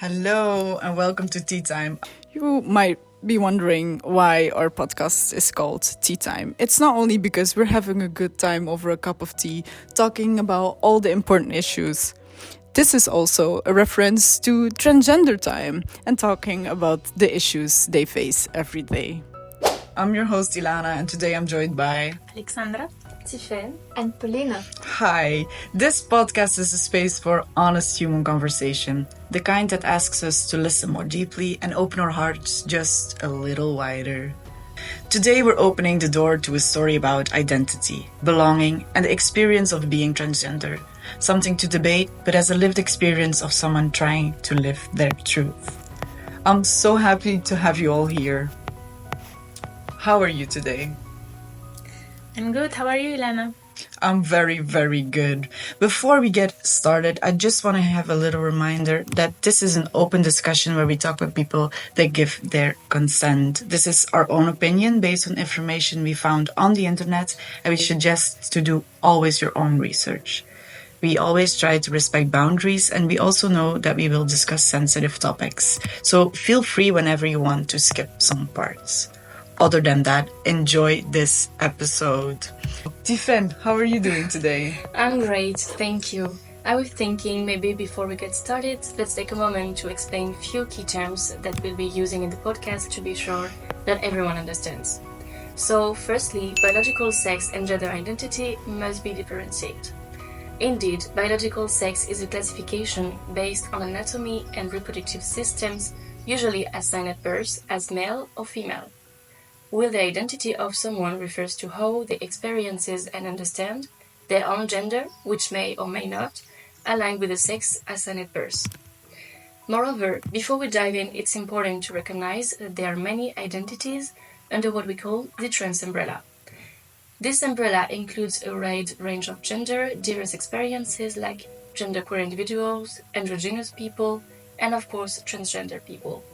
Hello and welcome to Tea Time. You might be wondering why our podcast is called Tea Time. It's not only because we're having a good time over a cup of tea talking about all the important issues. This is also a reference to transgender time and talking about the issues they face every day. I'm your host Ilana and today I'm joined by Alexandra, Tiffen, and Paulina. Hi. This podcast is a space for honest human conversation, the kind that asks us to listen more deeply and open our hearts just a little wider. Today we're opening the door to a story about identity, belonging, and the experience of being transgender. Something to debate, but as a lived experience of someone trying to live their truth. I'm so happy to have you all here. How are you today? I'm good. How are you, Ilana? I'm very, very good. Before we get started, I just want to have a little reminder that this is an open discussion where we talk with people that give their consent. This is our own opinion based on information we found on the internet, and we suggest to do always your own research. We always try to respect boundaries, and we also know that we will discuss sensitive topics. So feel free whenever you want to skip some parts. Other than that, enjoy this episode. Tiffen, how are you doing today? I'm great, thank you. I was thinking maybe before we get started, let's take a moment to explain a few key terms that we'll be using in the podcast to be sure that everyone understands. So, firstly, biological sex and gender identity must be differentiated. Indeed, biological sex is a classification based on anatomy and reproductive systems, usually assigned at birth as male or female. While the identity of someone refers to how they experiences and understand their own gender, which may or may not align with the sex assigned at birth. Moreover, before we dive in, it's important to recognize that there are many identities under what we call the trans umbrella. This umbrella includes a wide range of gender, diverse experiences like genderqueer individuals, androgynous people, and of course transgender people.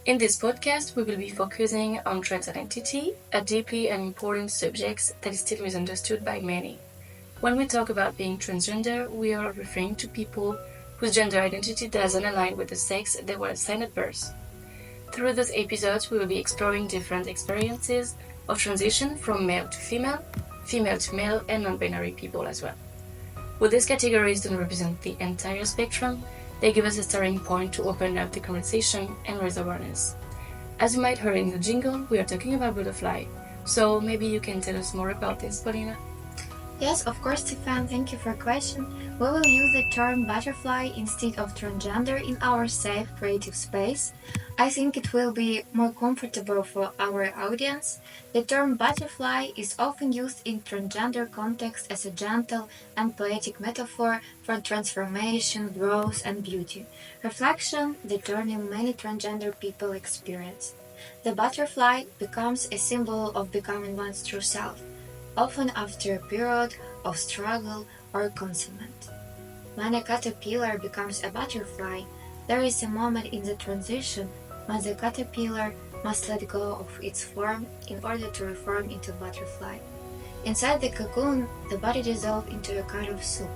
In this podcast, we will be focusing on trans identity, a deeply and important subject that is still misunderstood by many. When we talk about being transgender, we are referring to people whose gender identity doesn't align with the sex they were assigned at birth. Through those episodes, we will be exploring different experiences of transition from male to female to male, and non-binary people as well. While these categories don't represent the entire spectrum, they give us a starting point to open up the conversation and raise awareness. As you might hear in the jingle, we are talking about butterfly, so maybe you can tell us more about this, Paulina? Yes, of course, Stefan, thank you for the question. We will use the term butterfly instead of transgender in our safe creative space. I think it will be more comfortable for our audience. The term butterfly is often used in transgender context as a gentle and poetic metaphor for transformation, growth, and beauty. Reflection, the journey many transgender people experience. The butterfly becomes a symbol of becoming one's true self, often after a period of struggle or concealment. When a caterpillar becomes a butterfly, there is a moment in the transition when the caterpillar must let go of its form in order to reform into a butterfly. Inside the cocoon, the body dissolves into a kind of soup.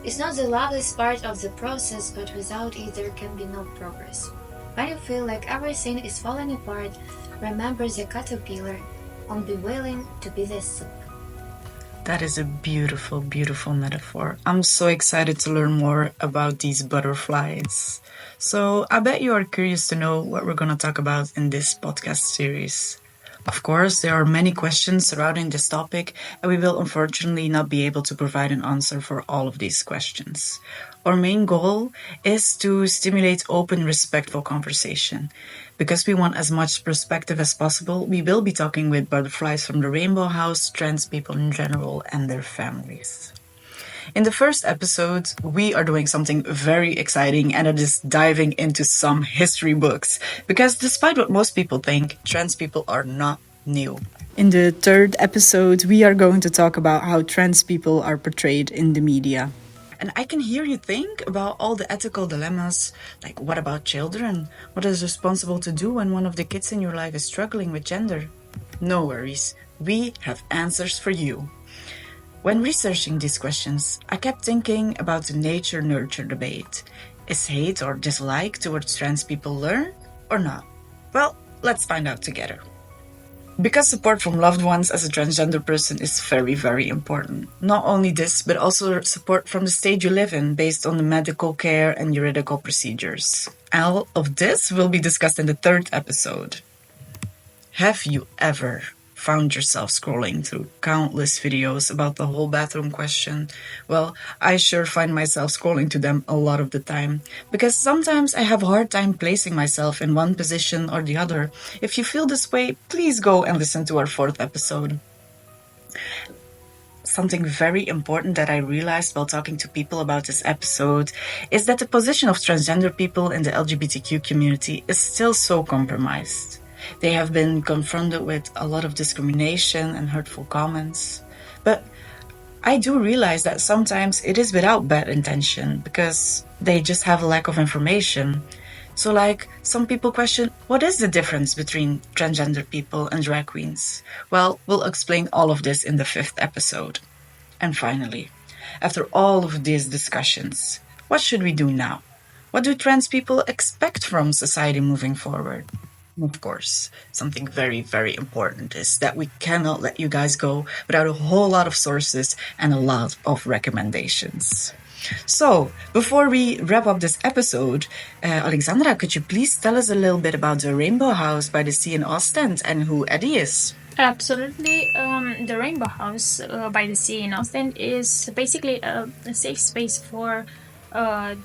It's not the loveliest part of the process, but without it there can be no progress. When you feel like everything is falling apart, remember the caterpillar and be willing to be the soup. That is a beautiful, beautiful metaphor. I'm so excited to learn more about these butterflies. So I bet you are curious to know what we're going to talk about in this podcast series. Of course, there are many questions surrounding this topic, and we will unfortunately not be able to provide an answer for all of these questions. Our main goal is to stimulate open, respectful conversation. Because we want as much perspective as possible, we will be talking with butterflies from the Rainbow House, trans people in general, and their families. In the first episode, we are doing something very exciting, and it is diving into some history books. Because despite what most people think, trans people are not new. In the third episode, we are going to talk about how trans people are portrayed in the media. And I can hear you think about all the ethical dilemmas, like what about children? What is responsible to do when one of the kids in your life is struggling with gender? No worries, we have answers for you. When researching these questions, I kept thinking about the nature-nurture debate. Is hate or dislike towards trans people learned or not? Well, let's find out together. Because support from loved ones as a transgender person is very, very important. Not only this, but also support from the state you live in based on the medical care and juridical procedures. All of this will be discussed in the third episode. Have you ever found yourself scrolling through countless videos about the whole bathroom question? Well, I sure find myself scrolling to them a lot of the time, because sometimes I have a hard time placing myself in one position or the other. If you feel this way, please go and listen to our fourth episode. Something very important that I realized while talking to people about this episode is that the position of transgender people in the LGBTQ community is still so compromised. They have been confronted with a lot of discrimination and hurtful comments. But I do realize that sometimes it is without bad intention, because they just have a lack of information. So like, some people question, what is the difference between transgender people and drag queens? Well, we'll explain all of this in the fifth episode. And finally, after all of these discussions, what should we do now? What do trans people expect from society moving forward? Of course, something very, very important is that we cannot let you guys go without a whole lot of sources and a lot of recommendations. So, before we wrap up this episode, Alexandra, could you please tell us a little bit about the Rainbow House by the Sea in Ostend and who Eddie is? Absolutely. The Rainbow House by the Sea in Ostend is basically a safe space for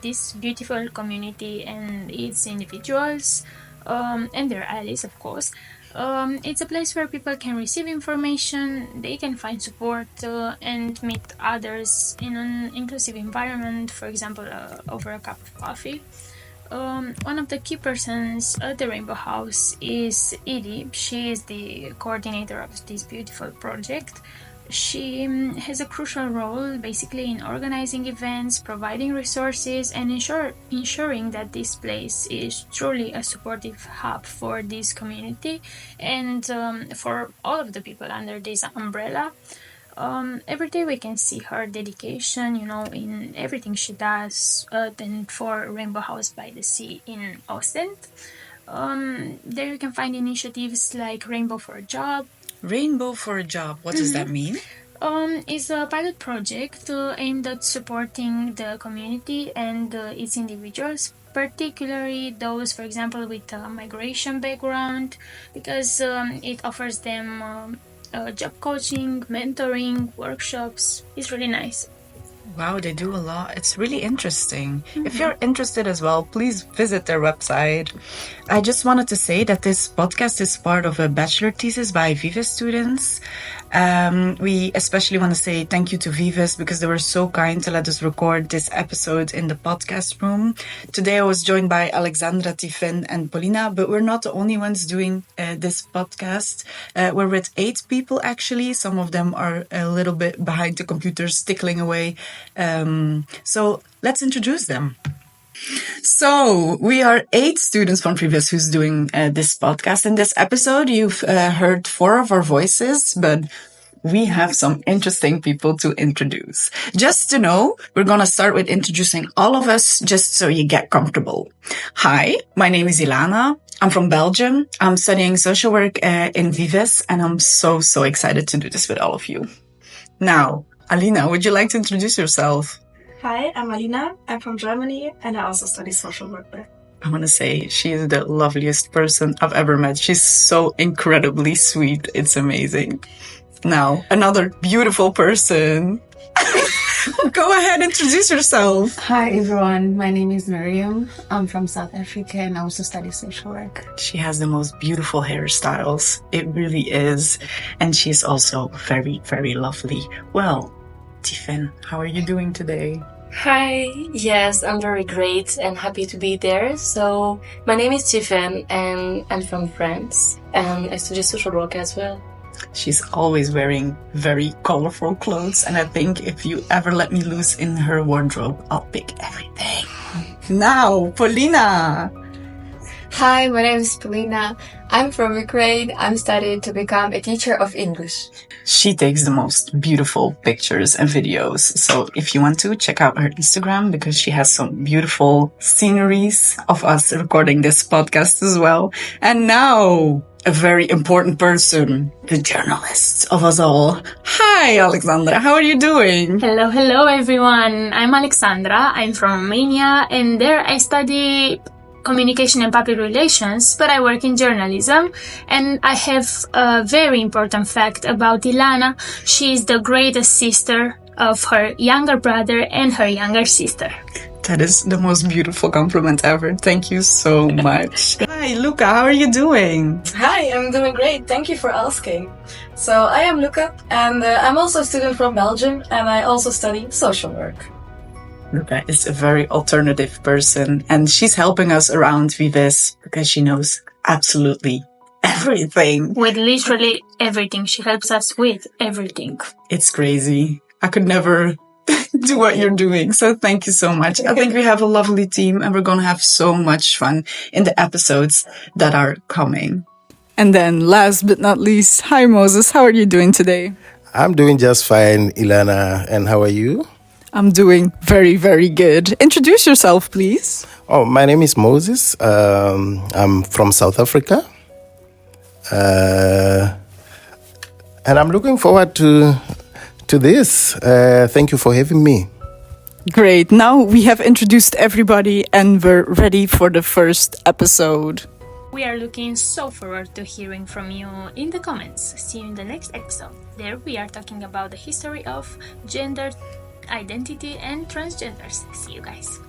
this beautiful community and its individuals. And their allies, of course. It's a place where people can receive information, they can find support and meet others in an inclusive environment, for example, over a cup of coffee. One of the key persons at the Rainbow House is Edie. She is the coordinator of this beautiful project. She has a crucial role basically in organizing events, providing resources, and ensuring that this place is truly a supportive hub for this community and for all of the people under this umbrella. Every day we can see her dedication, in everything she does and for Rainbow House by the Sea in Ostend. There you can find initiatives like Rainbow for a Job. Rainbow for a Job, what does that mean? It's a pilot project aimed at supporting the community and its individuals, particularly those, for example, with a migration background, because it offers them job coaching, mentoring, workshops. It's really nice. Wow, they do a lot. It's really interesting. If you're interested as well, please visit their website. I just wanted to say that this podcast is part of a bachelor thesis by Vives students. We especially want to say thank you to Vives because they were so kind to let us record this episode in the podcast room. Today I was joined by Alexandra, Tiffen, and Paulina, but we're not the only ones doing this podcast. We're with 8 people actually. Some of them are a little bit behind the computers, tickling away. So let's introduce them. So we are 8 students from Vives who's doing this podcast. In this episode, you've heard 4 of our voices, but we have some interesting people to introduce. Just to know, we're going to start with introducing all of us just so you get comfortable. Hi, my name is Ilana. I'm from Belgium. I'm studying social work in Vives, and I'm so excited to do this with all of you. Now, Alina, would you like to introduce yourself? Hi, I'm Alina. I'm from Germany and I also study social work there. I want to say she is the loveliest person I've ever met. She's so incredibly sweet. It's amazing. Now, another beautiful person. Go ahead, introduce yourself. Hi everyone, my name is Miriam. I'm from South Africa and I also study social work. She has the most beautiful hairstyles. It really is. And she's also very, very lovely. Well, Tiffen, how are you doing today? Hi, yes, I'm very great and happy to be there. So, my name is Tiffen and I'm from France and I study social work as well. She's always wearing very colorful clothes, and I think if you ever let me loose in her wardrobe, I'll pick everything. Now, Paulina! Hi, my name is Polina. I'm from Ukraine. I'm studying to become a teacher of English. She takes the most beautiful pictures and videos. So if you want to, check out her Instagram because she has some beautiful sceneries of us recording this podcast as well. And now, a very important person, the journalist of us all. Hi, Alexandra. How are you doing? Hello everyone. I'm Alexandra. I'm from Romania, and there I study communication and public relations, but I work in journalism. And I have a very important fact about Ilana. She is the greatest sister of her younger brother and her younger sister. That is the most beautiful compliment ever. Thank you so much. Hi, Luca. How are you doing? Hi, I'm doing great. Thank you for asking. So, I am Luca, and I'm also a student from Belgium, and I also study social work. Luca is a very alternative person, and she's helping us around Vives because she knows absolutely everything. With literally everything. She helps us with everything. It's crazy. I could never do what you're doing. So thank you so much. I think we have a lovely team and we're going to have so much fun in the episodes that are coming. And then last but not least, hi Moses, how are you doing today? I'm doing just fine, Ilana. And how are you? I'm doing very, very good. Introduce yourself, please. Oh, my name is Moses. I'm from South Africa. And I'm looking forward to this. Thank you for having me. Great. Now we have introduced everybody and we're ready for the first episode. We are looking so forward to hearing from you in the comments. See you in the next episode. There we are talking about the history of gender identity and transgenders. See you guys.